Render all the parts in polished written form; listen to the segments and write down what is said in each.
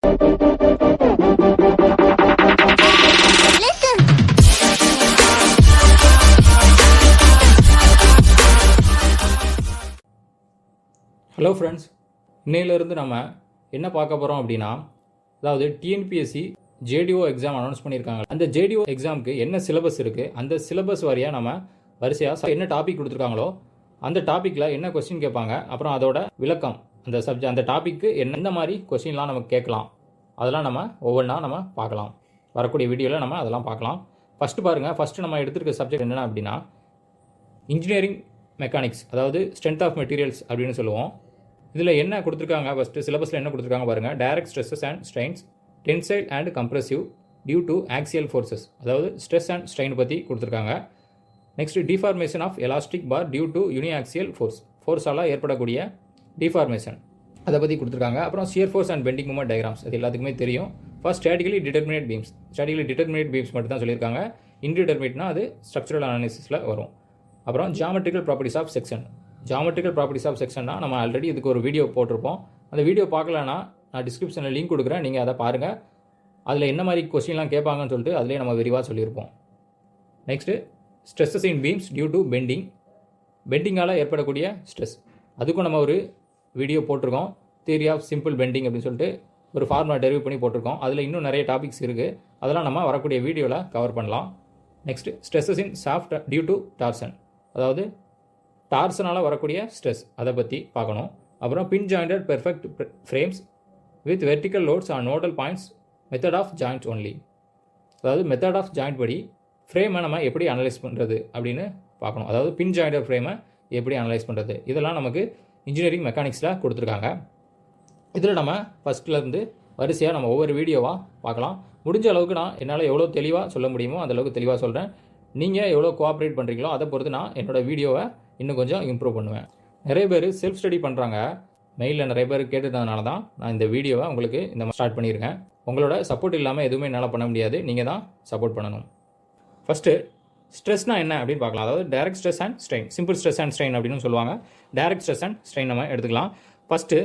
Hello friends, இன்னையிலேருந்து நம்ம என்ன பார்க்க போகிறோம் அப்படின்னா, அதாவது டிஎன்பிஎஸ்சி ஜேடிஓ எக்ஸாம் அனௌன்ஸ் பண்ணியிருக்காங்க. அந்த ஜேடிஓ எக்ஸாமுக்கு என்ன சிலபஸ் இருக்குது, அந்த சிலபஸ் வாரியாக நம்ம வரிசையாக என்ன டாபிக் கொடுத்துருக்காங்களோ அந்த டாப்பிக்கில் என்ன கொஸ்டின் கேட்பாங்க, அப்புறம் அதோட விளக்கம், அந்த டாப்பிக்கு எந்த மாதிரி கொஸ்டின்லாம் நமக்கு கேட்கலாம், அதெல்லாம் நம்ம ஒவ்வொன்றா நம்ம பார்க்கலாம். வரக்கூடிய வீடியோவில் நம்ம அதெல்லாம் பார்க்கலாம். ஃபஸ்ட்டு பாருங்கள், ஃபஸ்ட்டு நம்ம எடுத்துருக்க சப்ஜெக்ட் என்னென்ன அப்படின்னா இன்ஜினியரிங் மெக்கானிக்ஸ், அதாவது ஸ்ட்ரென்த் ஆஃப் மெட்டீரியல்ஸ் அப்படின்னு சொல்லுவோம். இதில் என்ன கொடுத்துருக்காங்க, ஃபஸ்ட்டு சிலபஸில் என்ன கொடுத்துருக்காங்க பாருங்கள். Direct stresses and strains, tensile and compressive due to axial forces, அதாவது ஸ்ட்ரெஸ் அண்ட் ஸ்ட்ரெயின் பற்றி கொடுத்துருக்காங்க. Next deformation of elastic bar due to uniaxial ஃபோர்ஸால் ஏற்படக்கூடிய டிஃபார்மேஷன் அதை பற்றி கொடுத்துருக்காங்க. அப்புறம் shear force and bending moment diagrams, அது எல்லாத்துக்குமே தெரியும். ஃபர்ஸ்ட் ஸ்டாட்டிக்கலி டிட்டர்மினேட் பீம்ஸ் மட்டும் தான் சொல்லியிருக்காங்க. இன்டிடெர்மினேட்னா அது ஸ்ட்ரக்சரல் அனாலிசிஸில் வரும். அப்புறம் geometrical properties of section. Geometrical properties of செக்ஷன்னா நம்ம ஆல்ரெடி இதுக்கு ஒரு வீடியோ போட்டிருப்போம். அந்த வீடியோ பார்க்கலன்னா நான் டிஸ்கிரிப்ஷனில் லிங்க் கொடுக்குறேன், நீங்கள் அதை பாருங்கள். அதில் என்ன மாதிரி கொஸ்டின்லாம் கேட்பாங்கன்னு சொல்லிட்டு அதிலே நம்ம விரிவாக சொல்லியிருப்போம். Next stresses in beams due to பெண்டிங்கால் ஏற்படக்கூடிய ஸ்ட்ரெஸ், அதுக்கும் நம்ம ஒரு வீடியோ போட்டிருக்கோம். தியரி ஆஃப் சிம்பிள் பெண்டிங் அப்படின்னு சொல்லிட்டு ஒரு ஃபார்முலா டெரிவ் பண்ணி போட்டிருக்கோம். அதில் இன்னும் நிறைய டாபிக்ஸ் இருக்குது, அதெல்லாம் நம்ம வரக்கூடிய வீடியோவில் கவர் பண்ணலாம். Next stresses in shaft due to torsion, அதாவது டார்சனால் வரக்கூடிய ஸ்ட்ரெஸ், அதை பற்றி பார்க்கணும். அப்புறம் pin jointed perfect frames with vertical loads on nodal points, method of joint only, அதாவது மெத்தட் ஆஃப் ஜாயிண்ட் படி ஃப்ரேமை நம்ம எப்படி அனலைஸ் பண்ணுறது அப்படின்னு பார்க்கணும். அதாவது பின் ஜாயிண்டட் ஃப்ரேமை எப்படி அனலைஸ் பண்ணுறது, இதெல்லாம் நமக்கு இன்ஜினியரிங் மெக்கானிக்ஸில் கொடுத்துருக்காங்க. இதில் நம்ம ஃபஸ்ட்லேருந்து வரிசையாக நம்ம ஒவ்வொரு வீடியோவாக பார்க்கலாம். முடிஞ்ச அளவுக்கு நான் என்னால் எவ்வளோ தெளிவாக சொல்ல முடியுமோ அந்தளவுக்கு தெளிவாக சொல்கிறேன். நீங்கள் எவ்வளோ கோஆப்ரேட் பண்ணுறீங்களோ அதை பொறுத்து நான் என்னோடய வீடியோவை இன்னும் கொஞ்சம் இம்ப்ரூவ் பண்ணுவேன். நிறைய பேர் செல்ஃப் ஸ்டடி பண்ணுறாங்க, மெயிலில் நிறைய பேர் கேட்டுருந்ததுனால தான் நான் இந்த வீடியோவை உங்களுக்கு இந்த மாதிரி ஸ்டார்ட் பண்ணியிருக்கேன். உங்களோட சப்போர்ட் இல்லாமல் எதுவுமே என்னால் பண்ண முடியாது, நீங்கள் தான் சப்போர்ட் பண்ணணும். ஃபஸ்ட்டு ஸ்ட்ரெஸ்னால் என்ன அப்படின்னு பார்க்கலாம். அதாவது direct stress and strain, simple stress and strain அப்படின்னு சொல்லுவாங்க. டைரக்ட் ஸ்ட்ரெஸ் அண்ட் ஸ்ட்ரெயின் நம்ம எடுத்துக்கலாம். ஃபஸ்ட்டு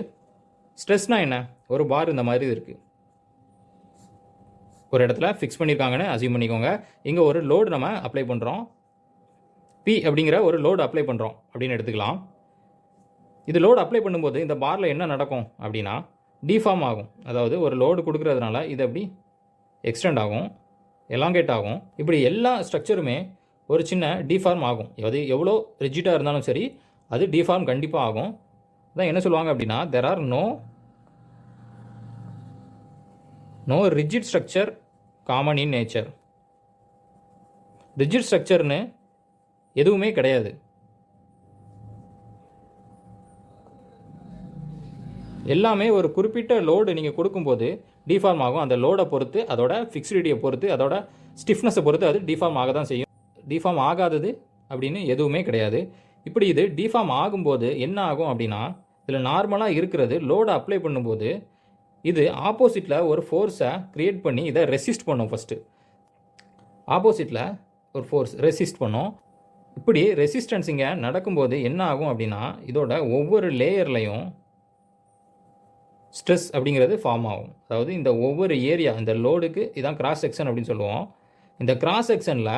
ஸ்ட்ரெஸ்னால் என்ன, ஒரு பார் இந்த மாதிரி இருக்குது, ஒரு இடத்துல ஃபிக்ஸ் பண்ணியிருக்காங்கன்னு அசியூம் பண்ணிக்கோங்க. இங்கே ஒரு லோடு நம்ம அப்ளை பண்ணுறோம், பி அப்படிங்கிற ஒரு லோடு அப்ளை பண்ணுறோம் அப்படின்னு எடுத்துக்கலாம். இது லோடு அப்ளை பண்ணும்போது இந்த பாரில் என்ன நடக்கும் அப்படின்னா டிஃபார்ம் ஆகும். அதாவது ஒரு லோடு கொடுக்குறதுனால இது அப்படி எக்ஸ்டெண்ட் ஆகும், எலாங்கேட் ஆகும். இப்படி எல்லா ஸ்ட்ரக்சருமே ஒரு சின்ன டிஃபார்ம் ஆகும். அது எவ்வளோ ரிஜிட்டாக இருந்தாலும் சரி அது டிஃபார்ம் கண்டிப்பாக ஆகும். அதான் என்ன சொல்லுவாங்க அப்படின்னா there are no rigid structure common in nature. Rigid ஸ்ட்ரக்சர்னு எதுவுமே கிடையாது. எல்லாமே ஒரு குறிப்பிட்ட லோடு நீங்கள் கொடுக்கும்போது டிஃபார்ம் ஆகும். அந்த லோடை பொறுத்து, அதோட ஃபிக்ஸிடிட்டியை பொறுத்து, அதோட ஸ்டிஃப்னஸை பொறுத்து அது டிஃபார்ம் ஆக தான் செய்யும். டிஃபார்ம் ஆகாதது அப்படின்னு எதுவுமே கிடையாது. இப்படி இது டிஃபார்ம் ஆகும்போது என்ன ஆகும் அப்படின்னா, இதில் நார்மலாக இருக்கிறது லோடை அப்ளை பண்ணும்போது இது ஆப்போசிட்டில் ஒரு ஃபோர்ஸை க்ரியேட் பண்ணி இதை ரெசிஸ்ட் பண்ணும். ஃபஸ்ட்டு ஆப்போசிட்டில் ஒரு ஃபோர்ஸ் ரெசிஸ்ட் பண்ணும். இப்படி ரெசிஸ்டன்ஸ் இங்கே நடக்கும்போது என்ன ஆகும் அப்படின்னா இதோட ஒவ்வொரு லேயர்லையும் ஸ்ட்ரெஸ் அப்படிங்கிறது ஃபார்ம் ஆகும். அதாவது இந்த ஒவ்வொரு ஏரியா, இந்த லோடுக்கு இதான் கிராஸ் செக்ஷன் அப்படின்னு சொல்லுவோம். இந்த கிராஸ் செக்ஷனில்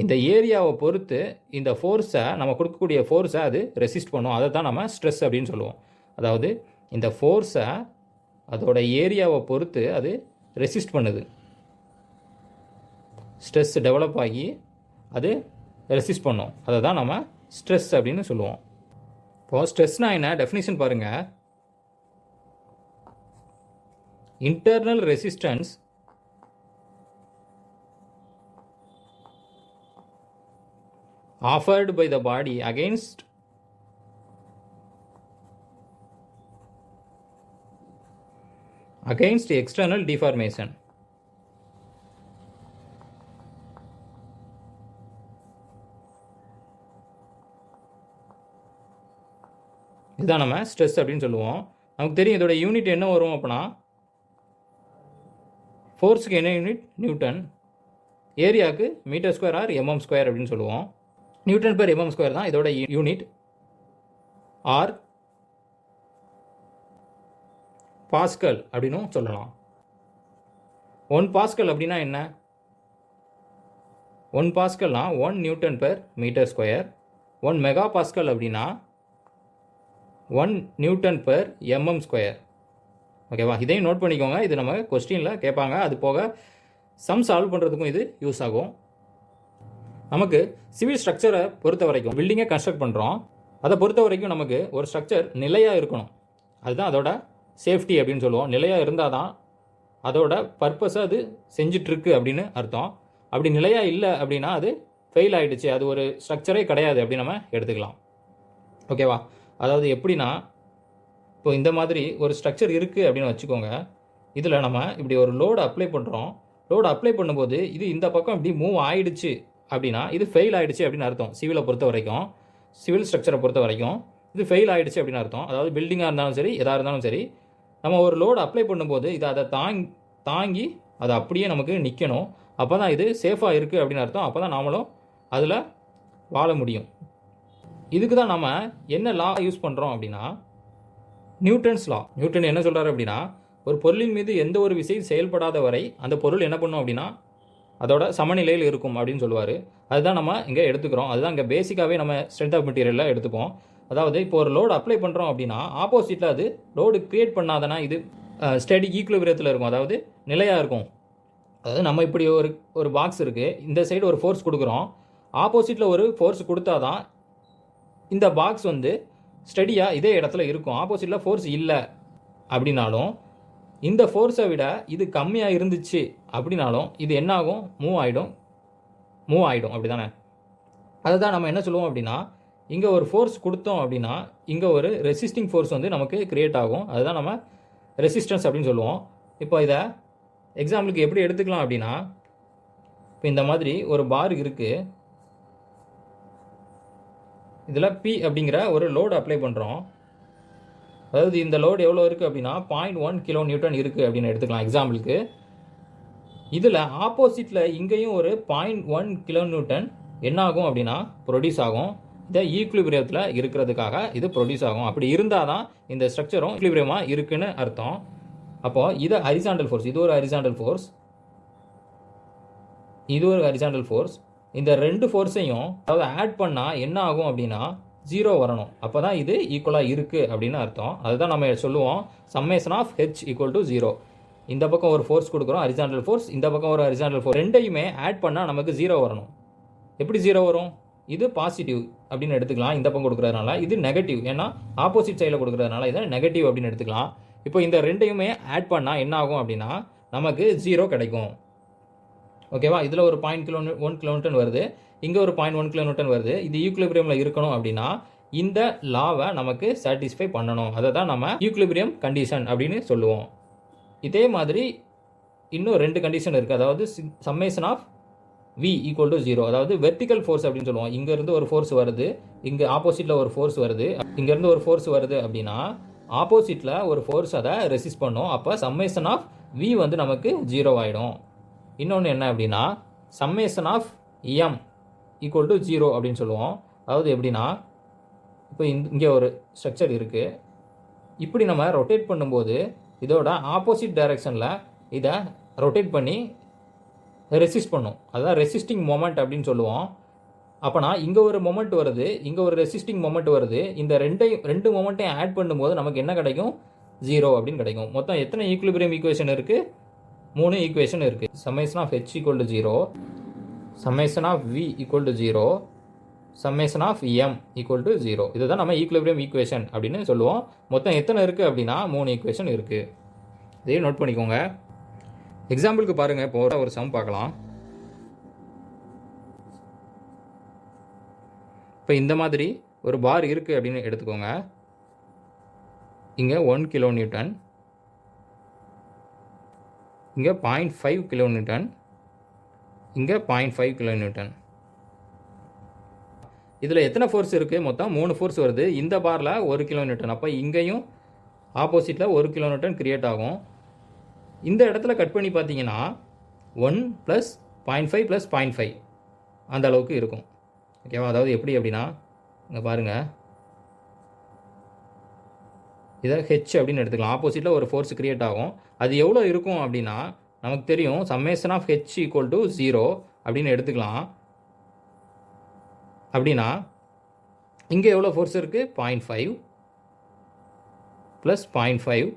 இந்த ஏரியாவை பொறுத்து இந்த ஃபோர்ஸை, நம்ம கொடுக்கக்கூடிய ஃபோர்ஸை அது ரெசிஸ்ட் பண்ணும். அதை தான் நம்ம ஸ்ட்ரெஸ் அப்படின்னு சொல்லுவோம். அதாவது இந்த ஃபோர்ஸை அதோட ஏரியாவை பொறுத்து அது ரெசிஸ்ட் பண்ணுது. ஸ்ட்ரெஸ் டெவலப் ஆகி அது ரெசிஸ்ட் பண்ணும். அதை தான் நம்ம ஸ்ட்ரெஸ் அப்படின்னு சொல்லுவோம். இப்போது ஸ்ட்ரெஸ்னால் என்ன, டெஃபினிஷன் பாருங்கள். Internal resistance offered by the body against external deformation. இதுதான் நம்ம ஸ்ட்ரெஸ் அப்படின்னு சொல்லுவோம். நமக்கு தெரியும் இதோட யூனிட் என்ன வரும் அப்படின்னா, ஃபோர்ஸுக்கு என்ன யூனிட் நியூட்டன், ஏரியாவுக்கு metre square or mm square அப்படின்னு சொல்லுவோம். நியூட்டன் பெர் எம்எம் ஸ்கொயர் தான் இதோட யூனிட். ஆர் பாஸ்கல் அப்படின்னும் சொல்லலாம். 1 பாஸ்கல் அப்படின்னா என்ன? 1 பாஸ்கல்னா 1 newton per metre square. 1 mega pascal அப்படின்னா 1 நியூட்டன் பெர் எம்எம் ஸ்கொயர். ஓகேவா? இதையும் நோட் பண்ணிக்கோங்க. இது நம்ம கொஸ்டினில் கேட்பாங்க. அது போக சம் சால்வ் பண்ணுறதுக்கும் இது யூஸ் ஆகும். நமக்கு சிவில் ஸ்ட்ரக்சரை பொறுத்த வரைக்கும் பில்டிங்கை கன்ஸ்ட்ரக்ட் பண்ணுறோம். அதை பொறுத்த வரைக்கும் நமக்கு ஒரு ஸ்ட்ரக்சர் நிலையாக இருக்கணும். அதுதான் அதோட சேஃப்டி அப்படின்னு சொல்லுவோம். நிலையாக இருந்தால் தான் அதோட பர்பஸை அது செஞ்சிட்ருக்கு அப்படின்னு அர்த்தம். அப்படி நிலையாக இல்லை அப்படின்னா அது ஃபெயில் ஆகிடுச்சு, அது ஒரு ஸ்ட்ரக்சரே கிடையாது அப்படின்னு நம்ம எடுத்துக்கலாம். ஓகேவா? அதாவது எப்படின்னா, இப்போ இந்த மாதிரி ஒரு ஸ்ட்ரக்சர் இருக்குது அப்படின்னு வச்சுக்கோங்க. இதில் நம்ம இப்படி ஒரு லோடு அப்ளை பண்ணுறோம். லோடு அப்ளை பண்ணும்போது இது இந்த பக்கம் இப்படி மூவ் ஆகிடுச்சு அப்படின்னா இது ஃபெயில் ஆகிடுச்சு அப்படின்னு அர்த்தம். சிவிலை பொறுத்த வரைக்கும், சிவில் ஸ்ட்ரக்சரை பொறுத்த வரைக்கும் இது ஃபெயில் ஆகிடுச்சு அப்படின்னு அர்த்தம். அதாவது பில்டிங்காக இருந்தாலும் சரி, எதாக இருந்தாலும் சரி, நம்ம ஒரு லோடு அப்ளை பண்ணும்போது இதை அதை தாங்கி அதை அப்படியே நமக்கு நிற்கணும். அப்போ தான் இது சேஃபாக இருக்குது அப்படின்னு அர்த்தம். அப்போ தான் நாமளும் அதில் வாழ முடியும். இதுக்கு தான் நம்ம என்ன லா யூஸ் பண்ணுறோம் அப்படின்னா, நியூட்டன்ஸ் லா. நியூட்டன் என்ன சொல்கிறாரு அப்படின்னா, ஒரு பொருளின் மீது எந்த ஒரு விசை செயல்படாத வரை அந்த பொருள் என்ன பண்ணும் அப்படின்னா அதோட சமநிலையில் இருக்கும் அப்படின்னு சொல்லுவார். அதுதான் நம்ம இங்கே எடுத்துக்கிறோம். அதுதான் இங்கே பேசிக்காகவே நம்ம ஸ்ட்ரென்த் ஆஃப் மெட்டீரியலில் எடுத்துப்போம். அதாவது இப்போ ஒரு லோடு அப்ளை பண்ணுறோம் அப்படின்னா ஆப்போசிட்டில் அது லோடு கிரியேட் பண்ணாதனா இது ஸ்டடி ஈக்குலிபிரியத்தில் இருக்கும், அதாவது நிலையாக இருக்கும். அதாவது நம்ம இப்படி ஒரு பாக்ஸ் இருக்குது, இந்த சைடு ஒரு ஃபோர்ஸ் கொடுக்குறோம், ஆப்போசிட்டில் ஒரு ஃபோர்ஸ் கொடுத்தா தான் இந்த பாக்ஸ் வந்து ஸ்டடியாக இதே இடத்துல இருக்கும். ஆப்போசிட்டில் ஃபோர்ஸ் இல்லை அப்படின்னாலும், இந்த ஃபோர்ஸை விட இது கம்மியாக இருந்துச்சு அப்படின்னாலும் இது என்ன ஆகும்? மூவ் ஆகிடும். அப்படி தானே? அதை தான் நம்ம என்ன சொல்லுவோம் அப்படின்னா, இங்கே ஒரு ஃபோர்ஸ் கொடுத்தோம் அப்படின்னா இங்கே ஒரு ரெசிஸ்டிங் ஃபோர்ஸ் வந்து நமக்கு கிரியேட் ஆகும். அதுதான் நம்ம ரெசிஸ்டன்ஸ் அப்படின்னு சொல்லுவோம். இப்போ இதை எக்ஸாம்பிளுக்கு எப்படி எடுத்துக்கலாம் அப்படின்னா, இப்போ இந்த மாதிரி ஒரு பார் இருக்குது, இதில் P அப்படிங்கிற ஒரு லோடு அப்ளை பண்ணுறோம். அதாவது இந்த லோடு எவ்வளோ இருக்குது அப்படின்னா 0.1 கிலோ நியூட்டன் இருக்குது அப்படின்னு எடுத்துக்கலாம் எக்ஸாம்பிளுக்கு. இதில் ஆப்போசிட்டில் இங்கேயும் ஒரு 0.1 கிலோ நியூட்டன் என்ன ஆகும் அப்படின்னா ப்ரொடியூஸ் ஆகும். இதை ஈக்குலிபிரியத்தில் இருக்கிறதுக்காக இது ப்ரொடியூஸ் ஆகும். அப்படி இருந்தால் தான் இந்த ஸ்ட்ரக்சரும் ஈக்குலிபிரியமாக இருக்குன்னு அர்த்தம். அப்போது இது ஹரிசாண்டல் ஃபோர்ஸ், இது ஒரு ஹரிசாண்டல் ஃபோர்ஸ், இது ஒரு ஹரிசாண்டல் ஃபோர்ஸ். இந்த ரெண்டு ஃபோர்ஸையும் அதாவது ஆட் பண்ணால் என்ன ஆகும் அப்படின்னா 0 வரணும். அப்போ தான் இது ஈக்குவலாக இருக்குது அப்படின்னு அர்த்தம். அதுதான் நம்ம சொல்லுவோம் summation of H equal to 0. இந்த பக்கம் ஒரு ஃபோர்ஸ் கொடுக்குறோம் ஹரிசாண்டல் ஃபோர்ஸ், இந்த பக்கம் ஒரு ஹரிசாண்டல் ஃபோர்ஸ், ரெண்டையுமே ஆட் பண்ணால் நமக்கு 0 வரணும். எப்படி 0 வரும்? இது பாசிட்டிவ் அப்படின்னு எடுத்துக்கலாம் இந்த பக்கம் கொடுக்குறதுனால, இது நெகட்டிவ் ஏன்னா ஆப்போசிட் சைடில் கொடுக்குறதுனால இதை நெகட்டிவ் அப்படின்னு எடுத்துக்கலாம். இப்போ இந்த ரெண்டையுமே ஆட் பண்ணால் என்ன ஆகும் அப்படின்னா நமக்கு 0 கிடைக்கும். ஓகேவா? இதில் ஒரு 0.1 கிலோமீட்டர் வருது, இங்கே ஒரு 0.1 கிலோமீட்டர் வருது. இது ஈக்குலிபிரியமில் இருக்கணும் அப்படின்னா இந்த லாவை நமக்கு சாட்டிஸ்ஃபை பண்ணணும். அதை தான் நம்ம ஈக்குலிபிரியம் கண்டிஷன் அப்படின்னு சொல்லுவோம். இதே மாதிரி இன்னும் 2 கண்டிஷன் இருக்குது. அதாவது summation of V equal to 0, அதாவது வெர்டிக்கல் ஃபோர்ஸ் அப்படின்னு சொல்லுவோம். இங்கேருந்து ஒரு ஃபோர்ஸ் வருது, இங்கே ஆப்போசிட்டில் ஒரு ஃபோர்ஸ் வருது, இங்கேருந்து ஒரு ஃபோர்ஸ் வருது அப்படின்னா ஆப்போசிட்டில் ஒரு ஃபோர்ஸ் அதை ரெசிஸ்ட் பண்ணும். அப்போ சம்மேஷன் ஆஃப் V வந்து நமக்கு 0 ஆகிடும். இன்னொன்று என்ன அப்படின்னா summation of M equal to 0 அப்படின்னு சொல்லுவோம். அதாவது எப்படின்னா இப்போ இங்கே ஒரு ஸ்ட்ரக்சர் இருக்குது, இப்படி நம்ம ரொட்டேட் பண்ணும்போது இதோட ஆப்போசிட் டைரெக்ஷனில் இதை ரொட்டேட் பண்ணி ரெசிஸ்ட் பண்ணும். அதுதான் ரெசிஸ்டிங் மொமெண்ட் அப்படின்னு சொல்லுவோம். அப்போனா இங்கே ஒரு மொமெண்ட் வருது, இங்கே ஒரு ரெசிஸ்டிங் மொமெண்ட் வருது. இந்த ரெண்டு மொமெண்ட்டையும் ஆட் பண்ணும்போது நமக்கு என்ன கிடைக்கும்? 0 அப்படின்னு கிடைக்கும். மொத்தம் எத்தனை ஈக்குலிபிரியம் ஈக்குவேஷன் இருக்குது? 3 ஈக்குவேஷன் இருக்குது. Summation of H equal to 0, summation of V equal to 0, summation of M equal to 0. இதுதான் நம்ம ஈக்குலிபிரியம் ஈக்குவேஷன் அப்படின்னு சொல்லுவோம். மொத்தம் எத்தனை இருக்குது அப்படின்னா 3 ஈக்குவேஷன் இருக்குது. இதையும் நோட் பண்ணிக்கோங்க. எக்ஸாம்பிளுக்கு பாருங்கள், இப்போ ஒரு சம் பார்க்கலாம். இப்போ இந்த மாதிரி ஒரு பார் இருக்குது அப்படின்னு எடுத்துக்கோங்க. இங்கே 1 கிலோ நியூட்டன், இங்கே 0.5 கிலோ நியூட்டன், இங்கே 0.5 கிலோ நியூட்டன். இதில் எத்தனை ஃபோர்ஸ் இருக்குது? மொத்தம் 3 ஃபோர்ஸ் வருது. இந்த பாரில் 1 கிலோ நியூட்டன். அப்போ இங்கேயும் ஆப்போசிட்டில் 1 கிலோ நியூட்டன் கிரியேட் ஆகும். இந்த இடத்துல கட் பண்ணி பார்த்தீங்கன்னா 1 + 0.5 + 0.5 அந்த அளவுக்கு இருக்கும். ஓகேவா? அதாவது எப்படி அப்படின்னா இங்கே பாருங்கள், இதை ஹெச் அப்படின்னு எடுத்துக்கலாம். ஆப்போசிட்டில் ஒரு ஃபோர்ஸ் கிரியேட் ஆகும். அது எவ்வளோ இருக்கும் அப்படின்னா நமக்கு தெரியும் summation of H equal to 0 அப்படின்னு எடுத்துக்கலாம். அப்படின்னா இங்கே எவ்வளோ ஃபோர்ஸ் இருக்குது? 0.5 ப்ளஸ் 0.5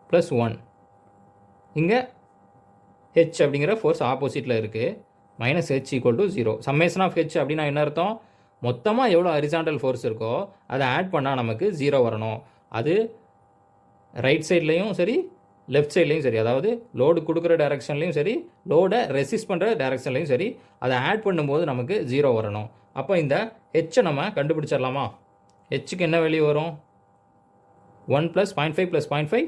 ப்ளஸ் 1. இங்கே ஹெச் அப்படிங்கிற ஃபோர்ஸ் ஆப்போசிட்டில் இருக்குது. Minus H equal to 0. Summation of H அப்படின்னா என்ன அர்த்தம்? மொத்தமாக எவ்வளோ ஹரிசாண்டல் ஃபோர்ஸ் இருக்கோ அதை ஆட் பண்ணால் நமக்கு 0 வரணும். அது ரைட் சைட்லேயும் சரி லெஃப்ட் சைட்லேயும் சரி, அதாவது லோடு கொடுக்குற டைரக்ஷன்லையும் சரி லோடை ரெசிஸ்ட் பண்ணுற டைரக்ஷன்லையும் சரி அதை ஆட் பண்ணும்போது நமக்கு 0 வரணும். அப்போ இந்த ஹெச்சை நம்ம கண்டுபிடிச்சிடலாமா? ஹெச்சுக்கு என்ன வேல்யூ வரும்? 1 + 0.5 + 0.5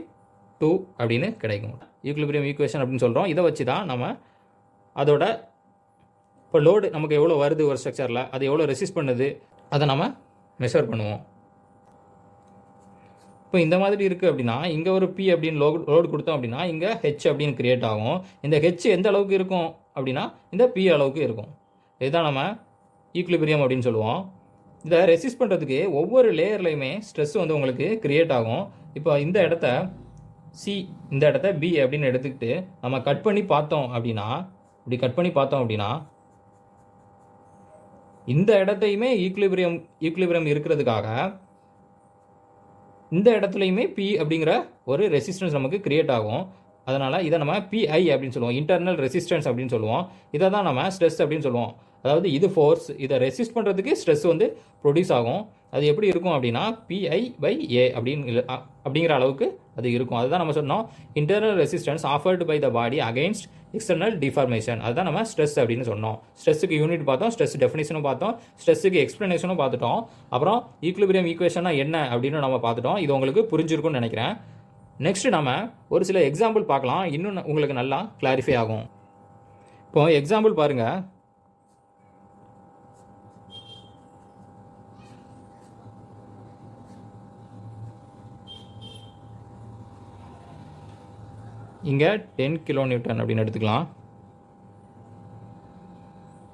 2 அப்படின்னு கிடைக்கும். ஈக்குலிபிரியம் ஈக்குவேஷன் அப்படின்னு சொல்கிறோம். இதை வச்சு தான் நம்ம அதோட இப்போ லோடு நமக்கு எவ்வளோ வருது ஒரு ஸ்ட்ரக்சரில், அது எவ்வளோ ரெசிஸ்ட் பண்ணுது அதை நம்ம மெஷர் பண்ணுவோம். இப்போ இந்த மாதிரி இருக்குது அப்படின்னா இங்கே ஒரு பி அப்படின்னு லோடு கொடுத்தோம் அப்படின்னா இங்கே ஹெச் அப்படின்னு கிரியேட் ஆகும். இந்த ஹெச் எந்த அளவுக்கு இருக்கும் அப்படின்னா இந்த பி அளவுக்கு இருக்கும். இதுதான் நம்ம ஈக்குலிபிரியம் அப்படின்னு சொல்லுவோம். இதை ரெசிஸ்ட் பண்ணுறதுக்கு ஒவ்வொரு லேயர்லையுமே ஸ்ட்ரெஸ் வந்து உங்களுக்கு கிரியேட் ஆகும். இப்போ இந்த இடத்த சி, இந்த இடத்த பி அப்படின்னு எடுத்துக்கிட்டு நம்ம கட் பண்ணி பார்த்தோம் அப்படின்னா, இப்படி கட் பண்ணி பார்த்தோம் அப்படின்னா இந்த இடத்தையுமே ஈக்குலிபிரியம் இருக்கிறதுக்காக இந்த இடத்துலையுமே பி அப்படிங்கிற ஒரு ரெசிஸ்டன்ஸ் நமக்கு கிரியேட் ஆகும். அதனால் இதை நம்ம பிஐ அப்படின்னு சொல்லுவோம், இன்டர்னல் ரெசிஸ்டன்ஸ் அப்படின்னு சொல்லுவோம். இதை தான் நம்ம ஸ்ட்ரெஸ் அப்படின்னு சொல்லுவோம். அதாவது இது ஃபோர்ஸ், இதை ரெசிஸ்ட் பண்ணுறதுக்கு ஸ்ட்ரெஸ் வந்து ப்ரொடியூஸ் ஆகும். அது எப்படி இருக்கும் அப்படின்னா PI/A அப்படிங்கிற அளவுக்கு அது இருக்கும். அதுதான் நம்ம சொன்னோம் internal resistance offered by the body against external deformation. அதுதான் நம்ம ஸ்ட்ரெஸ் அப்படின்னு சொன்னோம். ஸ்ட்ரெஸ்ஸுக்கு யூனிட் பார்த்தோம், ஸ்ட்ரெஸ் டெஃபினேஷனும் பார்த்தோம், ஸ்ட்ரெஸ்ஸுக்கு எக்ஸ்பிளனேஷனும் பார்த்துட்டோம். அப்புறம் ஈக்குலிபிரியம் ஈக்குவேஷனா என்ன அப்படின்னு நம்ம பார்த்துட்டோம். இது உங்களுக்கு புரிஞ்சிருக்கும்னு நினைக்கிறேன். நெக்ஸ்ட் நம்ம ஒரு சில எக்ஸாம்பிள் பார்க்கலாம், இன்னும் உங்களுக்கு நல்லா கிளாரிஃபை ஆகும். இப்போ எக்ஸாம்பிள் பாருங்கள். இங்கே 10 kN அப்படின்னு எடுத்துக்கலாம்.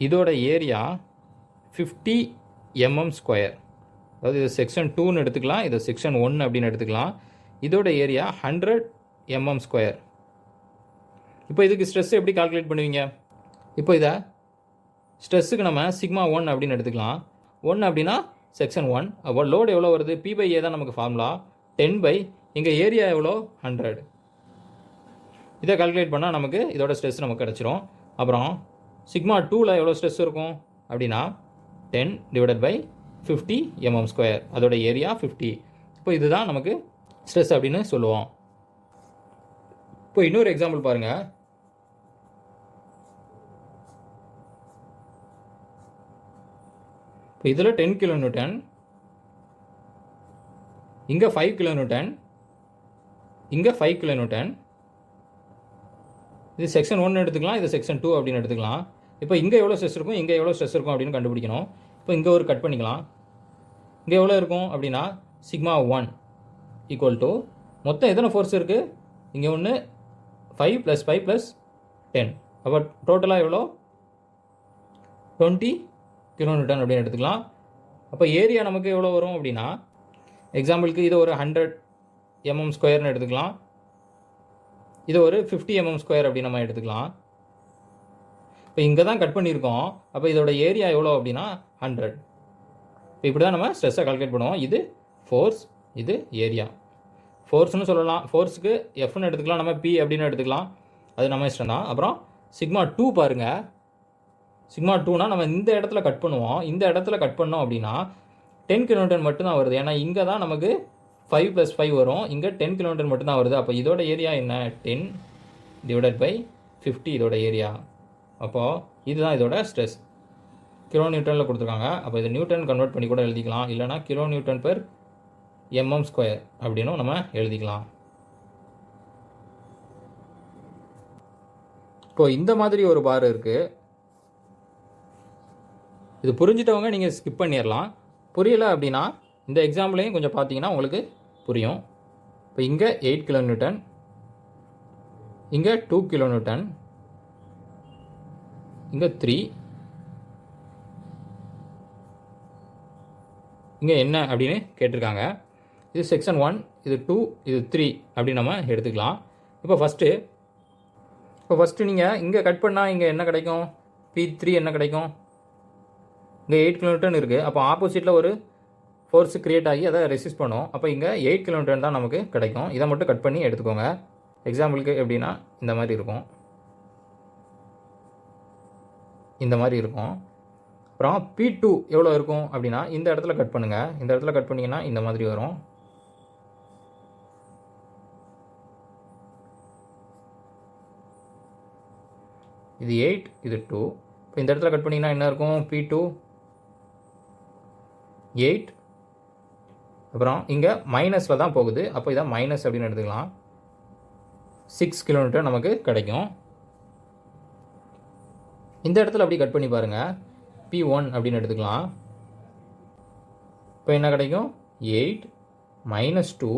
இதோட ஏரியா 50 mm². அதாவது இது செக்ஷன் 2ன்னு எடுத்துக்கலாம், இதை செக்ஷன் 1 அப்படின்னு எடுத்துக்கலாம். இதோட ஏரியா 100 mm². இப்போ இதுக்கு ஸ்ட்ரெஸ் எப்படி கால்குலேட் பண்ணுவீங்க? இப்போ இதை ஸ்ட்ரெஸ்ஸுக்கு நம்ம σ1 அப்படின்னு எடுத்துக்கலாம். 1 அப்படின்னா செக்ஷன் 1. அப்போ லோடு எவ்வளோ வருது? P/A தான் நமக்கு ஃபார்முலா. 10/, இங்கே ஏரியா எவ்வளோ? 100. இதை கால்குலேட் பண்ணால் நமக்கு இதோட ஸ்ட்ரெஸ் நமக்கு கிடச்சிரும். அப்புறம் σ2ல் எவ்வளோ ஸ்ட்ரெஸ் இருக்கும் அப்படின்னா 10/50 mm². அதோட ஏரியா 50. இப்போ இதுதான் நமக்கு ஸ்ட்ரெஸ் அப்படின்னு சொல்லுவோம். இப்போ இன்னொரு எக்ஸாம்பிள் பாருங்கள். இப்போ இதில் 10 kN, இங்கே 5 kN, இங்கே 5 kN. இது செக்ஷன் 1 எடுத்துக்கலாம், இது செக்ஷன் 2 அப்படின்னு எடுத்துக்கலாம். இப்போ இங்கே எவ்வளோ ஸ்ட்ரெஸ் இருக்கும், இங்கே எவ்வளோ ஸ்ட்ரெஸ் இருக்கும் அப்படின்னு கண்டுபிடிக்கணும். இப்போ இங்கே ஒரு கட் பண்ணிக்கலாம். இங்கே எவ்வளோ இருக்கும் அப்படின்னா σ1 ஈக்குவல் டு மொத்தம் எத்தனை ஃபோர்ஸ் இருக்குது? இங்கே ஒன்று 5 + 5 + 10. அப்போ டோட்டலாக எவ்வளோ? 20 kN அப்படின்னு எடுத்துக்கலாம். அப்போ ஏரியா நமக்கு எவ்வளோ வரும் அப்படின்னா, எக்ஸாம்பிளுக்கு இது ஒரு 100 mm² எடுத்துக்கலாம். இது ஒரு 50 mm² அப்படின்னு நம்ம எடுத்துக்கலாம். இப்போ இங்கே தான் கட் பண்ணியிருக்கோம். அப்போ இதோட ஏரியா எவ்வளோ அப்படின்னா 100. இப்போ இப்படி தான் நம்ம ஸ்ட்ரெஸ்ஸை கால்குலேட் பண்ணுவோம். இது ஃபோர்ஸ், இது ஏரியா. ஃபோர்ஸ்னு சொல்லலாம், ஃபோர்ஸுக்கு எஃப்னு எடுத்துக்கலாம், நம்ம பி அப்படின்னு எடுத்துக்கலாம், அது நம்ம இஷ்டம் தான். அப்புறம் σ2 பாருங்கள். σ2னா நம்ம இந்த இடத்துல கட் பண்ணுவோம். இந்த இடத்துல கட் பண்ணோம் அப்படின்னா 10 kN மட்டும்தான் வருது. ஏன்னா இங்கே தான் நமக்கு 5 + 5 வரும், இங்கே 10 kN மட்டும்தான் வருது. அப்போ இதோட ஏரியா என்ன? 10/50 இதோட ஏரியா. அப்போது இதுதான் இதோட ஸ்ட்ரெஸ். kN கொடுத்துருக்காங்க. அப்போ இதை நியூட்டன் கன்வெர்ட் பண்ணி கூட எழுதிக்கலாம், இல்லைனா kN/mm² அப்படின்னும் நம்ம எழுதிக்கலாம். இப்போ இந்த மாதிரி ஒரு பார் இருக்குது. இது புரிஞ்சிட்டவங்க நீங்கள் ஸ்கிப் பண்ணிடலாம். புரியலை அப்படின்னா இந்த எக்ஸாம்பிளையும் கொஞ்சம் பார்த்தீங்கன்னா உங்களுக்கு புரியும். இப்போ இங்கே 8 kN, இங்கே 2 kN, இங்கே 3, இங்கே என்ன அப்படின்னு கேட்டிருக்காங்க. இது செக்ஷன் 1, இது 2, இது 3 அப்படி நம்ம எடுத்துக்கலாம். இப்போ ஃபஸ்ட்டு நீங்கள் இங்கே கட் பண்ணால் இங்கே என்ன கிடைக்கும்? P3 என்ன கிடைக்கும்? இங்கே 8 kN இருக்குது. அப்போ ஆப்போசிட்டில் ஒரு ஃபோர்ஸ் கிரியேட் ஆகி அதை ரெசிஸ்ட் பண்ணும். அப்போ இங்கே 8 kN தான் நமக்கு கிடைக்கும். இதை மட்டும் கட் பண்ணி எடுத்துக்கோங்க. எக்ஸாம்பிளுக்கு எப்படின்னா இந்த மாதிரி இருக்கும், இந்த மாதிரி இருக்கும். அப்புறம் P2 எவ்வளோ இருக்கும் அப்படின்னா இந்த இடத்துல கட் பண்ணுங்கள். இந்த இடத்துல கட் பண்ணிங்கன்னா இந்த மாதிரி வரும். இது 8, இது 2. இப்போ இந்த இடத்துல கட் பண்ணிங்கன்னா என்ன இருக்கும்? P2 8. அப்புறம் இங்கே மைனஸில் தான் போகுது. அப்போ இதை மைனஸ் அப்படின்னு எடுத்துக்கலாம். 6 kN நமக்கு கிடைக்கும். இந்த இடத்துல அப்படி கட் பண்ணி பாருங்கள். P1 அப்படின்னு எடுத்துக்கலாம். இப்போ என்ன கிடைக்கும்? 8 - 2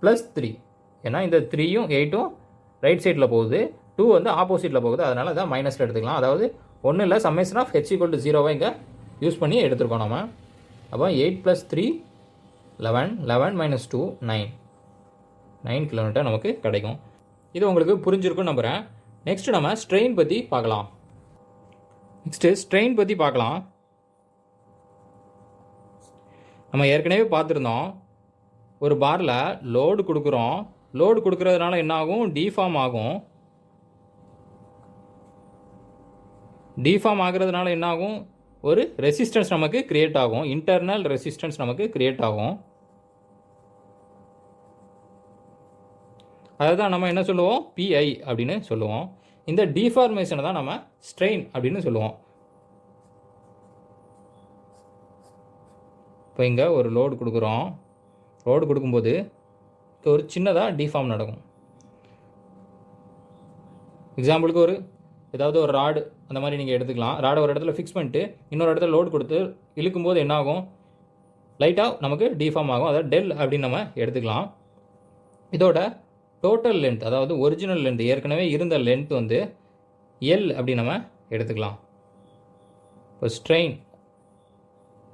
+ 3. ஏன்னா இந்த 3யும் 8ம் ரைட் சைடில் போகுது, 2 வந்து ஆப்போசிட்டில் போகுது. அதனால் அதை மைனஸில் எடுத்துக்கலாம். அதாவது ஒன்றும் இல்லை, சம்மேஷன் ஆஃப் h = 0 இங்கே யூஸ் பண்ணி எடுத்துருக்கோம் நம்ம. அப்போ 8 + 3 11, 11 - 2 9 kN நமக்கு கிடைக்கும். இது உங்களுக்கு புரிஞ்சிருக்குன்னு நம்புகிறேன். நெக்ஸ்ட் நம்ம ஸ்ட்ரெயின் பற்றி பார்க்கலாம். நம்ம ஏற்கனவே பார்த்துருந்தோம், ஒரு பாரில் லோடு கொடுக்குறோம். லோடு கொடுக்கறதுனால என்ன ஆகும்? டிஃபார்ம் ஆகும். டிஃபார்ம் ஆகிறதுனால என்ன ஆகும்? ஒரு ரெசிஸ்டன்ஸ் நமக்கு கிரியேட் ஆகும். இன்டர்னல் ரெசிஸ்டன்ஸ் நமக்கு கிரியேட் ஆகும். அதுதான் நம்ம என்ன சொல்லுவோம்? PI அப்படின்னு சொல்லுவோம். இந்த டிஃபார்மேஷனை தான் நம்ம ஸ்ட்ரெயின் அப்படின்னு சொல்லுவோம். இப்போ இங்கே ஒரு லோடு கொடுக்குறோம். லோடு கொடுக்கும்போது ஒரு சின்னதாக டிஃபார்ம் நடக்கும். எக்ஸாம்பிளுக்கு ஏதாவது ஒரு ராடு அந்த மாதிரி நீங்கள் எடுத்துக்கலாம். ராடை ஒரு இடத்துல ஃபிக்ஸ் பண்ணிட்டு இன்னொரு இடத்துல லோடு கொடுத்து இழுக்கும்போது என்ன ஆகும்? லைட்டாக நமக்கு டிஃபார்ம் ஆகும். அதாவது டெல் அப்படின்னு நம்ம எடுத்துக்கலாம். இதோட டோட்டல் லென்த், அதாவது ஒரிஜினல் லென்த், ஏற்கனவே இருந்த லென்த் வந்து எல் அப்படி நம்ம எடுத்துக்கலாம். இப்போ ஸ்ட்ரெயின்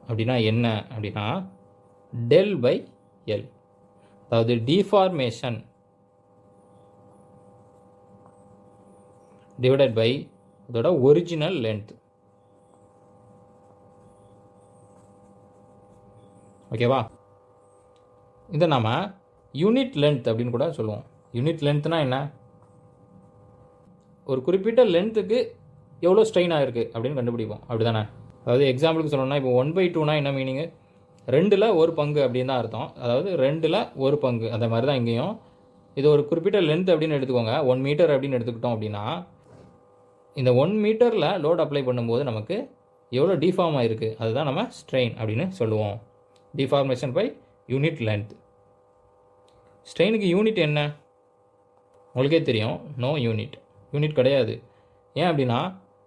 அப்படின்னா என்ன அப்படின்னா டெல் பை எல், அதாவது டிஃபார்மேஷன் டிவைடட் பை இதோட ஒரிஜினல் லென்த். ஓகேவா? இதை நம்ம யூனிட் லென்த் அப்படின்னு கூட சொல்லுவோம். யூனிட் லென்த்னா என்ன? ஒரு குறிப்பிட்ட லென்த்துக்கு எவ்வளோ ஸ்ட்ரெயின் ஆகிருக்கு அப்படின்னு கண்டுபிடிப்போம். அப்படி தானே? அதாவது எக்ஸாம்பிளுக்கு சொல்லணும்னா இப்போ 1/2னா என்ன மீனிங்கு? 2ல் 1 பங்கு அப்படின்னு தான் அர்த்தம். அதாவது 2ல் 1 பங்கு. அந்த மாதிரி தான் இங்கேயும். இது ஒரு குறிப்பிட்ட லென்த் அப்படின்னு எடுத்துக்கோங்க. 1 மீட்டர் அப்படின்னு எடுத்துக்கிட்டோம் அப்படின்னா இந்த 1 மீட்டரில் லோட் அப்ளை பண்ணும்போது நமக்கு எவ்வளோ டிஃபார்ம் ஆகிருக்கு அதுதான் நம்ம ஸ்ட்ரெயின் அப்படின்னு சொல்லுவோம். Deformation by unit length. ஸ்ட்ரெயினுக்கு யூனிட் என்ன? உங்களுக்கே தெரியும், நோ யூனிட். யூனிட் கிடையாது. ஏன் அப்படின்னா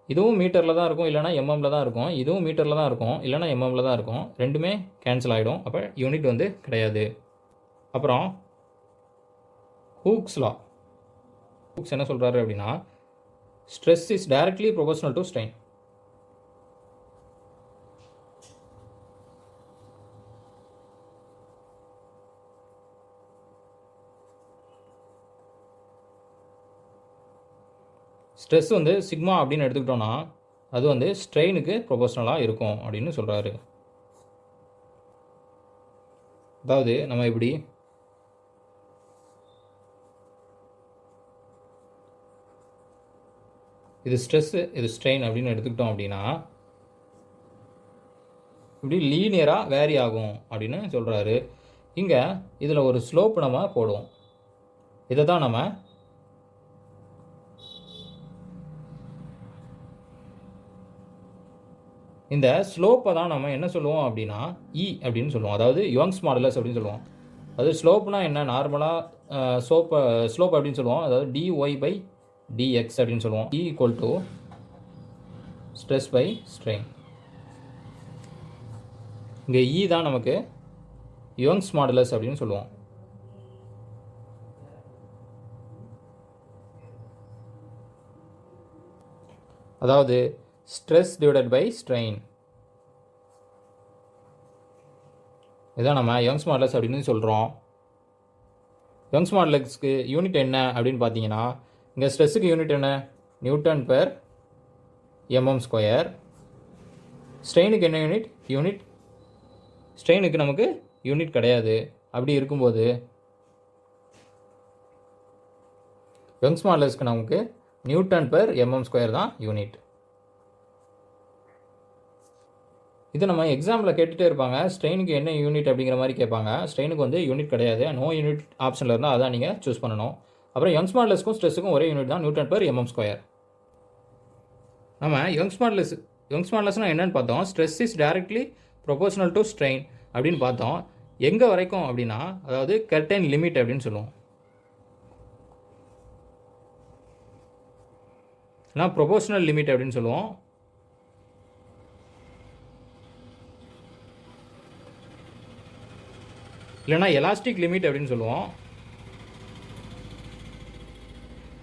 இதுவும் மீட்டரில் தான் இருக்கும், இல்லைனா எம்எம்மில் தான் இருக்கும். இதுவும் மீட்டரில் தான் இருக்கும், இல்லைனா எம்எம்மில் தான் இருக்கும். ரெண்டுமே கேன்சல் ஆகிடும். அப்போ யூனிட் வந்து கிடையாது. அப்புறம் ஹூக்ஸ் லா. ஹூக்ஸ் என்ன சொல்கிறாரு அப்படின்னா stress is directly proportional to strain. Stress வந்து சிக்மா அப்படின்னு எடுத்துக்கிட்டோன்னா அது வந்து ஸ்ட்ரெயினுக்கு ப்ரொபோர்ஷனலாக இருக்கும் அப்படின்னு சொல்கிறாரு. அதாவது நம்ம இப்படி இது ஸ்ட்ரெஸ்ஸு இது ஸ்ட்ரெயின் அப்படின்னு எடுத்துக்கிட்டோம் அப்படின்னா இப்படி லீனியராக வேரி ஆகும் அப்படின்னு சொல்கிறாரு. இங்கே இதில் ஒரு ஸ்லோப் நம்ம போடுவோம். இதை தான் நம்ம இந்த ஸ்லோப்பை தான் நம்ம என்ன சொல்லுவோம் அப்படின்னா இ அப்படின்னு சொல்லுவோம். அதாவது யுவங்ஸ் மாடுலஸ் அப்படின்னு சொல்லுவோம். அதாவது ஸ்லோப்னா என்ன? நார்மலாக ஸ்லோப் அப்படின்னு சொல்லுவோம். அதாவது dy/dx அப்படின்னு சொல்லுவோம். E = stress by strain. இங்கே இ தான் நமக்கு யுவங்ஸ் மாடுலஸ் அப்படின்னு சொல்லுவோம். அதாவது ஸ்ட்ரெஸ் டிவைடட் பை ஸ்ட்ரெயின். இதான் நம்ம யங்ஸ் மாடுலஸ் அப்படின்னு சொல்கிறோம். யங்ஸ் மாடுலஸ்க்கு யூனிட் என்ன அப்படின்னு பார்த்தீங்கன்னா, இங்கே ஸ்ட்ரெஸ்ஸுக்கு யூனிட் என்ன, நியூட்டன் பெர் mm ஸ்கொயர். ஸ்ட்ரெயினுக்கு என்ன யூனிட் ஸ்ட்ரெயினுக்கு நமக்கு யூனிட் கிடையாது. அப்படி இருக்கும்போது யங்ஸ் மாடுலஸ்க்கு நமக்கு நியூட்டன் பெர் mm ஸ்கொயர் தான் யூனிட். இது நம்ம எக்ஸாமில் கேட்டுகிட்டே இருப்பாங்க, ஸ்ட்ரெயினுக்கு என்ன யூனிட் அப்படிங்கிற மாதிரி கேட்பாங்க. ஸ்ட்ரெயினுக்கு வந்து யூனிட் கிடையாது, நோ யூனிட் ஆப்ஷனில் இருந்தால் அதான் நீங்கள் சூஸ் பண்ணணும். அப்புறம் யங்ஸ் மாடுலஸ்க்கும் ஸ்ட்ரெஸ்ஸுக்கும் ஒரே யூனிட் தான், நியூட்டன் பெர் mm ஸ்கொயர். நம்ம யங்ஸ் மாடுலஸ்னால் என்னென்னு பார்த்தோம், stress is directly proportional to strain அப்படின்னு பார்த்தோம். எங்கே வரைக்கும் அப்படின்னா, அதாவது கர்டைன் லிமிட் அப்படின்னு சொல்லுவோம். நான் ப்ரொபோஷனல் லிமிட் அப்படின்னு சொல்லுவோம். இல்லைனா எலாஸ்டிக் லிமிட் அப்படின்னு சொல்லுவோம்.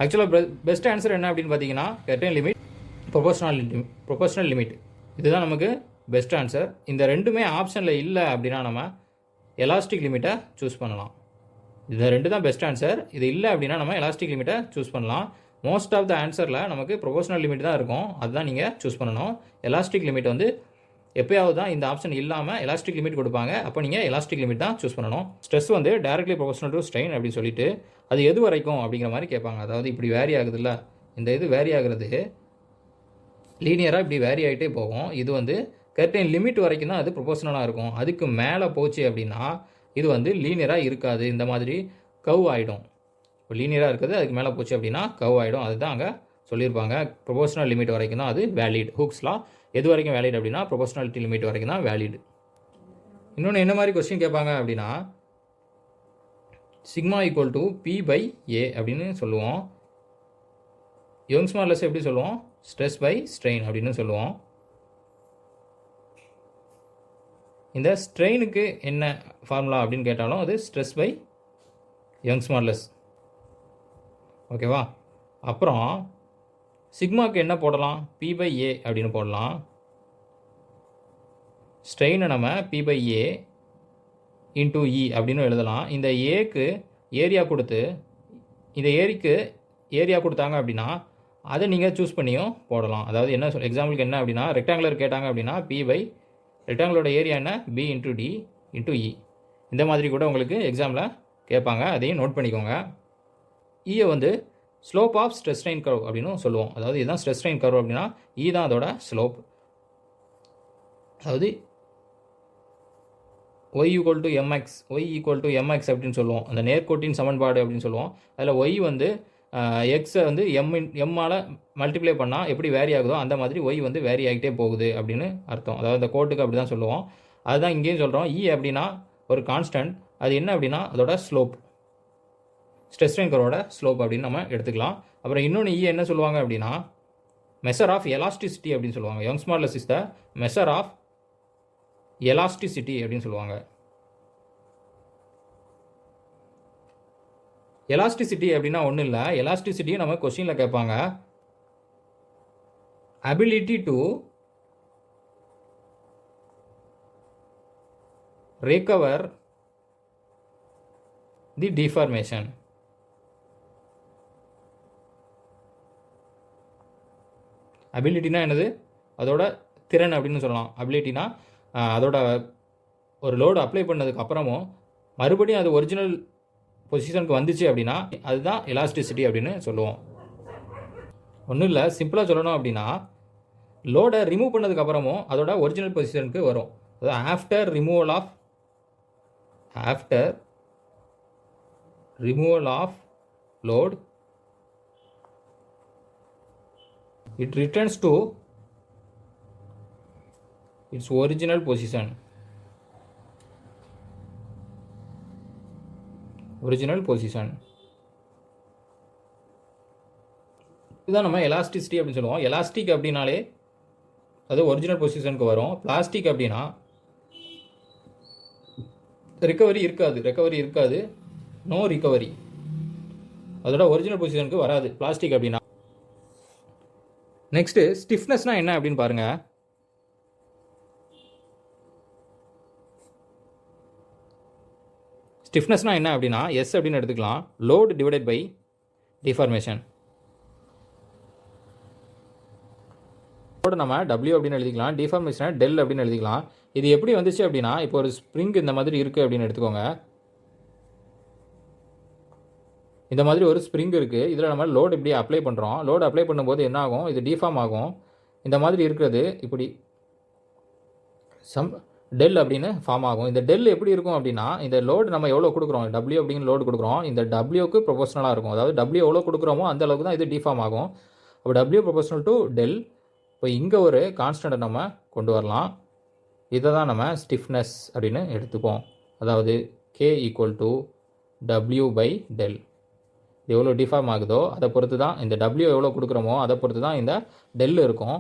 ஆக்சுவலாக பெஸ்ட் ஆன்சர் என்ன அப்படின்னு பார்த்தீங்கன்னா, கர்டைன் லிமிட், ப்ரொபோஷனல் லிமிட், இதுதான் நமக்கு பெஸ்ட் ஆன்சர். இந்த ரெண்டுமே ஆப்ஷனில் இல்லை அப்படின்னா நம்ம எலாஸ்டிக் லிமிட்டை சூஸ் பண்ணலாம். இந்த ரெண்டு தான் பெஸ்ட் ஆன்சர். இது இல்லை அப்படின்னா நம்ம எலாஸ்டிக் லிமிட்டை சூஸ் பண்ணலாம். மோஸ்ட் ஆஃப் த ஆன்சரில் நமக்கு ப்ரொபோஷனல் லிமிட் தான் இருக்கும், அதுதான் நீங்கள் சூஸ் பண்ணணும். எலாஸ்டிக் லிமிட் வந்து எப்போயாவது தான் இந்த ஆப்ஷன் இல்லாமல் எலாஸ்டிக் லிமிட் கொடுப்பாங்க, அப்போ நீங்கள் எலாஸ்டிக் லிமிட் தான் சூஸ் பண்ணணும். ஸ்ட்ரெஸ் வந்து டைரக்ட்லி ப்ரொபோஷனல் டு ஸ்ட்ரெயின் அப்படின்னு சொல்லிட்டு அது எது வரைக்கும் அப்படிங்கிற மாதிரி கேட்பாங்க. அதாவது இப்படி வேரி ஆகுதுல்ல, இந்த இது வேரி ஆகுறது லீனியராக இப்படி வேரி ஆகிட்டே போகும். இது வந்து கர்டைன் லிமிட் வரைக்கும் தான் அது ப்ரொபோஷனலாக இருக்கும். அதுக்கு மேலே போச்சு அப்படின்னா இது வந்து லீனியராக இருக்காது, இந்த மாதிரி கவ் ஆகிடும். இப்போ லீனியராக இருக்குது, அதுக்கு மேலே போச்சு அப்படின்னா கவ் ஆகிடும். அதுதான் அங்கே சொல்லியிருப்பாங்க. ப்ரொபோஷனல் லிமிட் வரைக்கும் தான் அது வேலிட். ஹூக்ஸ்லாம் எது வரைக்கும் வேலிட் அப்படின்னா ப்ரொபோஷனாலிட்டி லிமிட் வரைக்கும் தான் வேலிட். இன்னொன்று என்ன மாதிரி கொஸ்டின் கேட்பாங்க அப்படின்னா, சிக்மா ஈக்குவல் டு P/A அப்படின்னு சொல்லுவோம். யங்ஸ் மாடுலஸ் எப்படி சொல்லுவோம், ஸ்ட்ரெஸ் பை ஸ்ட்ரெயின் அப்படின்னு சொல்லுவோம். இந்த ஸ்ட்ரெயினுக்கு என்ன ஃபார்முலா அப்படின்னு கேட்டாலும் அது ஸ்ட்ரெஸ் பை யங்ஸ் மாடுலஸ். ஓகேவா? அப்புறம் சிக்மாக்கு என்ன போடலாம், P/A அப்படின்னு போடலாம். ஸ்ட்ரெயினை நம்ம P/A இன்டூ E அப்படின்னு எழுதலாம். இந்த ஏக்கு ஏரியா கொடுத்து, இந்த ஏரிக்கு ஏரியா கொடுத்தாங்க அப்படின்னா அதை நீங்கள் சூஸ் பண்ணியும் போடலாம். அதாவது என்ன எக்ஸாம்பிளுக்கு என்ன அப்படின்னா, ரெக்டாங்குலர் கேட்டாங்க அப்படின்னா ரெக்டாங்குலரோட ஏரியா என்ன, B into D into E. இந்த மாதிரி கூட உங்களுக்கு எக்ஸாமில் கேட்பாங்க, அதையும் நோட் பண்ணிக்கோங்க. ஈயை வந்து slope of stress strain curve அப்படின்னு சொல்லுவோம். அதாவது இதுதான் ஸ்ட்ரெஸ் ஸ்ட்ரெயின் கர்வ் அப்படின்னா இ தான் அதோட ஸ்லோப். அதாவது y ஈக்குவல் டு mx அப்படின்னு சொல்லுவோம். அந்த நேர்கோட்டின் சமன்பாடு அப்படின்னு சொல்லுவோம். அதில் y வந்து எக்ஸை வந்து எம்மால் மல்டிப்ளை பண்ணால் எப்படி வேரி ஆகுதோ அந்த மாதிரி y வந்து வேரி ஆகிட்டே போகுது அப்படின்னு அர்த்தம். அதாவது அந்த கோட்டுக்கு அப்படி தான் சொல்லுவோம். அதுதான் இங்கேயும் சொல்கிறோம். இ அப்படின்னா ஒரு கான்ஸ்டன்ட், அது என்ன அப்படின்னா அதோட ஸ்லோப், ஸ்ட்ரெஸ் ஸ்ட்ரெயின் கர்வோட ஸ்லோப் அப்படின்னு நம்ம எடுத்துக்கலாம். அப்புறம் இன்னொன்று இ என்ன சொல்லுவாங்க அப்படின்னா மெஷர் ஆஃப் எலாஸ்டிசிட்டி அப்படின்னு சொல்லுவாங்க. Young's modulus is the measure of elasticity அப்படின்னு சொல்லுவாங்க. எலாஸ்டிசிட்டி அப்படின்னா ஒன்றும் இல்லை, எலாஸ்டிசிட்டியும் நம்ம கொஸ்டினில் கேட்பாங்க. Ability to recover the deformation. அபிலிட்டினா என்னது, அதோட திறன் அப்படின்னு சொல்லலாம். அபிலிட்டினா அதோட ஒரு லோடு அப்ளை பண்ணதுக்கு அப்புறமும் மறுபடியும் அது ஒரிஜினல் பொசிஷனுக்கு வந்துச்சு அப்படின்னா அதுதான் எலாஸ்டிசிட்டி அப்படின்னு சொல்லுவோம். ஒன்றும் இல்லை, சிம்பிளாக சொல்லணும் அப்படின்னா லோடை ரிமூவ் பண்ணதுக்கு அப்புறமும் அதோட ஒரிஜினல் பொசிஷனுக்கு வரும். அதாவது after removal of load it returns to its original position. இதுதான் நம்ம எலாஸ்டிசிட்டி அப்படின்னு சொல்லுவோம். எலாஸ்டிக் அப்படின்னாலே அது ஒரிஜினல் பொசிஷனுக்கு வரும். பிளாஸ்டிக் அப்படின்னா ரெக்கவரி இருக்காது, நோ ரிகவரி, அதோட ஒரிஜினல் பொசிஷனுக்கு வராது பிளாஸ்டிக் அப்படின்னா. நெக்ஸ்ட்டு ஸ்டிஃப்னஸ்னால் என்ன அப்படின்னு பாருங்கள். ஸ்டிஃப்னஸ்னால் என்ன அப்படின்னா எஸ் அப்படின்னு எடுத்துக்கலாம், load divided by deformation. Load நம்ம டபிள்யூ அப்படின்னு எழுதிக்கலாம், டிஃபார்மேஷனை டெல் அப்படின்னு எழுதிக்கலாம். இது எப்படி வந்துச்சு அப்படின்னா, இப்போ ஒரு ஸ்ப்ரிங் இந்த மாதிரி இருக்குது அப்படின்னு எடுத்துக்கோங்க. இந்த மாதிரி ஒரு ஸ்ப்ரிங் இருக்குது, இதில் நம்ம லோடு இப்படி அப்ளை பண்ணுறோம். லோடு அப்ளை பண்ணும்போது என்ன ஆகும், இது டிஃபார்ம் ஆகும். இந்த மாதிரி இருக்கிறது இப்படி டெல் அப்படின்னு ஃபார்ம் ஆகும். இந்த டெல் எப்படி இருக்கும் அப்படின்னா, இந்த லோடு நம்ம எவ்வளோ கொடுக்குறோம், டபிள்யூ அப்படிங்கிற லோடு கொடுக்குறோம், இந்த டபிள்யூக்கு ப்ரொபோஷனலாக இருக்கும். அதாவது டபிள்யூ எவ்வளோ கொடுக்குறோமோ அந்த அளவுக்கு தான் இது டிஃபார்ம் ஆகும். அப்போ டபிள்யூ ப்ரொபோஷனல் டு டெல். இப்போ இங்கே ஒரு கான்ஸ்டண்ட்டை நம்ம கொண்டு வரலாம். இதை தான் நம்ம ஸ்டிஃப்னஸ் அப்படின்னு எடுத்துப்போம். அதாவது K equal to W by del. இது எவ்வளோ டிஃபார்ம் ஆகுதோ அதை பொறுத்து தான், இந்த டபிள்யூ எவ்வளோ கொடுக்குறோமோ அதை பொறுத்து தான் இந்த டெல் இருக்கும்.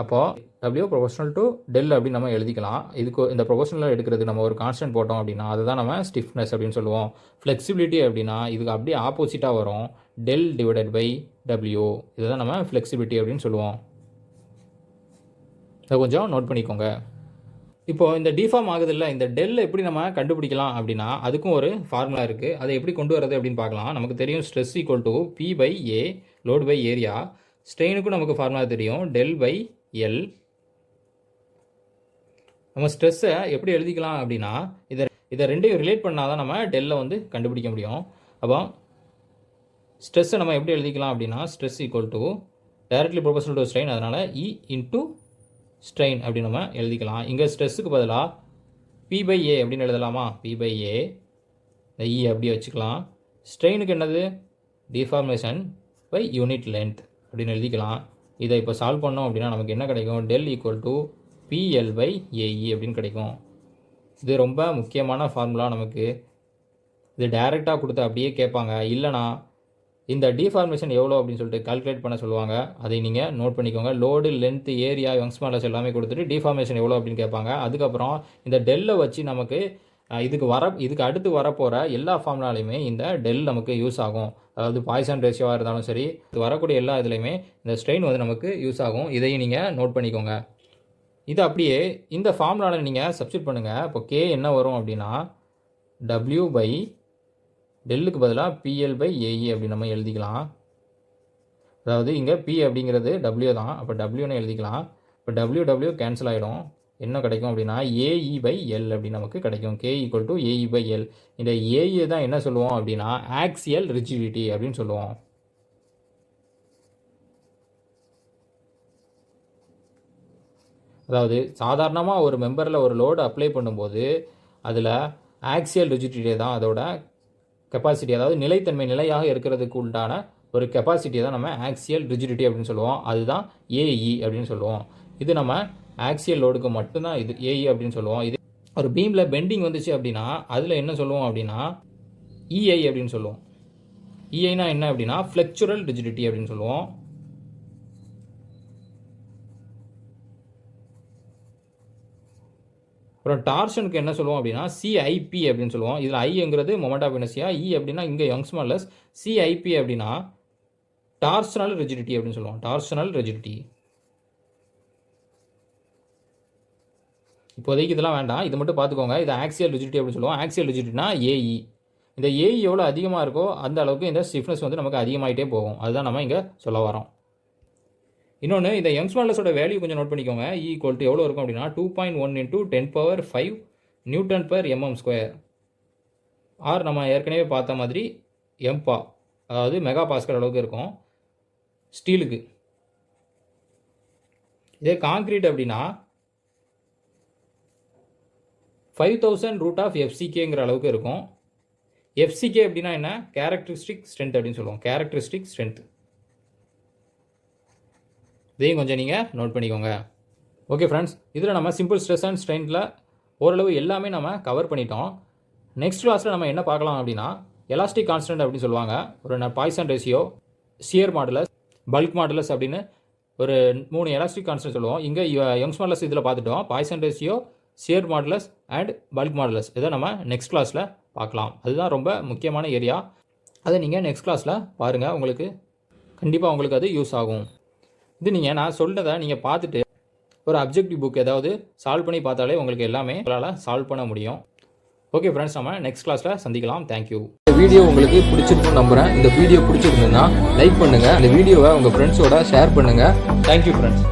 அப்போது டபிள்யூ ப்ரொபோஷனல் டு டெல் அப்படின்னு நம்ம எழுதிக்கலாம். இதுக்கு இந்த ப்ரொபோஷனல் எடுக்கிறது நம்ம ஒரு கான்ஸ்டன்ட் போட்டோம் அப்படின்னா அதை தான் நம்ம ஸ்டிஃப்னஸ் அப்படின்னு சொல்லுவோம். ஃப்ளெக்சிபிலிட்டி அப்படின்னா இதுக்கு அப்படியே ஆப்போசிட்டாக வரும், டெல் டிவைடட் பை டபிள்யூ. இதை தான் நம்ம ஃப்ளெக்சிபிலிட்டி அப்படின்னு சொல்லுவோம். இதை கொஞ்சம் நோட் பண்ணிக்கோங்க. இப்போது இந்த டிஃபார்ம் ஆகுதில்ல, இந்த டெல் எப்படி நம்ம கண்டுபிடிக்கலாம் அப்படின்னா அதுக்கும் ஒரு ஃபார்முலா இருக்குது. அதை எப்படி கொண்டு வரது அப்படின்னு பார்க்கலாம். நமக்கு தெரியும் stress equal to P by A load by area. ஸ்ட்ரெயினுக்கும் நமக்கு ஃபார்முலா தெரியும், டெல் பை எல். நம்ம ஸ்ட்ரெஸ்ஸை எப்படி எழுதிக்கலாம் அப்படின்னா இதை ரெண்டையும் ரிலேட் பண்ணால் தான் நம்ம டெல்லை வந்து கண்டுபிடிக்க முடியும். அப்போ ஸ்ட்ரெஸ்ஸை நம்ம எப்படி எழுதிக்கலாம் அப்படின்னா stress equal to directly proportional to strain, அதனால் இ இன்ட்டு ஸ்ட்ரெயின் அப்படின்னு நம்ம எழுதிக்கலாம். இங்கே ஸ்ட்ரெஸ்ஸுக்கு பதிலாக பி பை ஏ அப்படின்னு எழுதலாமா, பி பை ஏ, இந்த இ அப்படி வச்சுக்கலாம். ஸ்ட்ரெயினுக்கு என்னது, டிஃபார்மேஷன் பை யூனிட் லென்த் அப்படின்னு எழுதிக்கலாம். இதை இப்போ சால்வ் பண்ணோம் அப்படின்னா நமக்கு என்ன கிடைக்கும், del equal to PL by AE அப்படின்னு கிடைக்கும். இது ரொம்ப முக்கியமான ஃபார்முலா. நமக்கு இது டைரெக்டாக கொடுத்து அப்படியே கேட்பாங்க, இல்லைனா இந்த டிஃபார்மேஷன் எவ்வளோ அப்படின்னு சொல்லிட்டு கால்குலேட் பண்ண சொல்லுவாங்க. அதை நீங்கள் நோட் பண்ணிக்கோங்க. Load length area Young's models எல்லாமே கொடுத்துட்டு டிஃபார்மேஷன் எவ்வளோ அப்படின்னு கேட்பாங்க. அதுக்கப்புறம் இந்த டெல்லை வச்சு நமக்கு இதுக்கு அடுத்து வரப்போகிற எல்லா ஃபார்முலாலையுமே இந்த டெல் நமக்கு யூஸ் ஆகும். அதாவது பாய்சன் ரேஷியோவாக இருந்தாலும் சரி, இது வரக்கூடிய எல்லா இதுலேயுமே இந்த ஸ்ட்ரெயின் வந்து நமக்கு யூஸ் ஆகும். இதையும் நீங்கள் நோட் பண்ணிக்கோங்க. இது அப்படியே இந்த ஃபார்முலாவில் நீங்கள் சப்ஸ்டிட் பண்ணுங்கள். இப்போ கே என்ன வரும் அப்படின்னா டபிள்யூ பை டெல்லுக்கு பதிலாக பிஎல் பை ஏஇ அப்படி நம்ம எழுதிக்கலாம். அதாவது இங்கே பி அப்படிங்கிறது டபிள்யூ தான், அப்போ டபிள்யூன்னு எழுதிக்கலாம். இப்போ டபிள்யூ கேன்சல் ஆகிடும். என்ன கிடைக்கும் அப்படின்னா ஏஇ பை எல் அப்படின்னு நமக்கு கிடைக்கும். K equal to AE by L. இந்த ஏஇ தான் என்ன சொல்லுவோம் அப்படின்னா ஆக்சியல் ரிஜிடிட்டி அப்படின்னு சொல்லுவோம். அதாவது சாதாரணமாக ஒரு மெம்பரில் ஒரு லோடு அப்ளை பண்ணும்போது அதில் ஆக்சியல் ரிஜிடிட்டி தான் அதோட கெப்பாசிட்டி, அதாவது நிலையாக இருக்கிறதுக்கு உண்டான ஒரு கெப்பாசிட்டியை தான் நம்ம ஆக்சியல் ரிஜிடிட்டி அப்படின்னு சொல்லுவோம். அதுதான் ஏஇ அப்படின்னு சொல்லுவோம். இது நம்ம ஆக்சியல் லோடுக்கு மட்டும்தான் இது ஏஇ அப்படின்னு சொல்லுவோம். இது ஒரு பீமில் பெண்டிங் வந்துச்சு அப்படின்னா அதில் என்ன சொல்லுவோம் அப்படின்னா இஐ அப்படின்னு சொல்லுவோம். இஐனா என்ன அப்படின்னா ஃப்ளெக்சுரல் ரிஜிடிட்டி அப்படின்னு சொல்லுவோம். அப்புறம் டார்ஷனுக்கு என்ன சொல்லுவோம் அப்படின்னா சிஐபி அப்படின்னு சொல்லுவோம். இதில் ஐங்கிறது மொமெண்ட் ஆஃப் இனர்ஷியா, இ அப்படின்னா இங்கே யங்ஸ் மாடுலஸ், சிஐபி அப்படின்னா டார்ஷனல் ரிஜிடிட்டி அப்படின்னு சொல்லுவோம். Torsional rigidity. இப்போதைக்கு இதெல்லாம் வேண்டாம், இது மட்டும் பார்த்துக்கோங்க. இது ஆக்சியல் ரிஜிடிட்டி அப்படின்னு சொல்லுவோம். ஆக்சியல் ரிஜிடிட்டினா ஏஇ. இந்த ஏஇ எவ்வளோ அதிகமாக இருக்கோ அந்த அளவுக்கு இந்த ஸ்டிஃப்னஸ் வந்து நமக்கு அதிகமாகிட்டே போகும். அதுதான் நம்ம இங்கே சொல்ல வரோம். இன்னொன்று, இந்த யங்ஸ் மாடுலஸோட வேல்யூ கொஞ்சம் நோட் பண்ணிக்கோங்க. இ ஈக்குவல் டு எவ்வளோ இருக்கும் அப்படின்னா 2.1 × 10⁵ newton per mm square. Or நம்ம ஏற்கனவே பார்த்த மாதிரி எம்பா, அதாவது மெகா பாஸ்கல் அளவுக்கு இருக்கும் ஸ்டீலுக்கு. இதே கான்கிரீட் அப்படின்னா 5000 √FCKங்கிற அளவுக்கு இருக்கும். FCK அப்படின்னா என்ன, கேரக்டரிஸ்டிக் ஸ்ட்ரென்த் அப்படின்னு சொல்லுவோம். Characteristic strength. இதையும் கொஞ்சம் நீங்கள் நோட் பண்ணிக்கோங்க. ஓகே ஃப்ரெண்ட்ஸ், இதில் நம்ம சிம்பிள் ஸ்ட்ரெஸ் அண்ட் ஸ்ட்ரெயினில் ஓரளவு எல்லாமே நம்ம கவர் பண்ணிட்டோம். நெக்ஸ்ட் கிளாஸில் நம்ம என்ன பார்க்கலாம் அப்படின்னா எலாஸ்டிக் கான்ஸ்டன்ட் அப்படின்னு சொல்லுவாங்க. ஒரு poison ratio, shear modulus, bulk modulus அப்படின்னு ஒரு 3 எலாஸ்டிக் கான்ஸ்டன்ட் சொல்லுவோம். இங்கே யங்ஸ் மாடுலஸ் இதில் பார்த்துட்டோம். Poison ratio, shear modulus and bulk modulus இதை நம்ம நெக்ஸ்ட் கிளாஸில் பார்க்கலாம். அதுதான் ரொம்ப முக்கியமான ஏரியா. அதை நீங்கள் நெக்ஸ்ட் கிளாஸில் பாருங்கள். கண்டிப்பாக உங்களுக்கு அது யூஸ் ஆகும். இது நான் சொல்கிறத நீங்கள் பார்த்துட்டு ஒரு அப்ஜெக்டிவ் புக் ஏதாவது சால்வ் பண்ணி பார்த்தாலே உங்களுக்கு எல்லாமே உங்களால் சால்வ் பண்ண முடியும். ஓகே ஃப்ரெண்ட்ஸ், நம்ம நெக்ஸ்ட் கிளாஸில் சந்திக்கலாம். தேங்க்யூ. இந்த வீடியோ உங்களுக்கு பிடிச்சிருக்கும்னு நம்புகிறேன். இந்த வீடியோ பிடிச்சிருந்ததுன்னா லைக் பண்ணுங்கள். இந்த வீடியோவை உங்கள் ஃப்ரெண்ட்ஸோட ஷேர் பண்ணுங்கள். Thank you friends.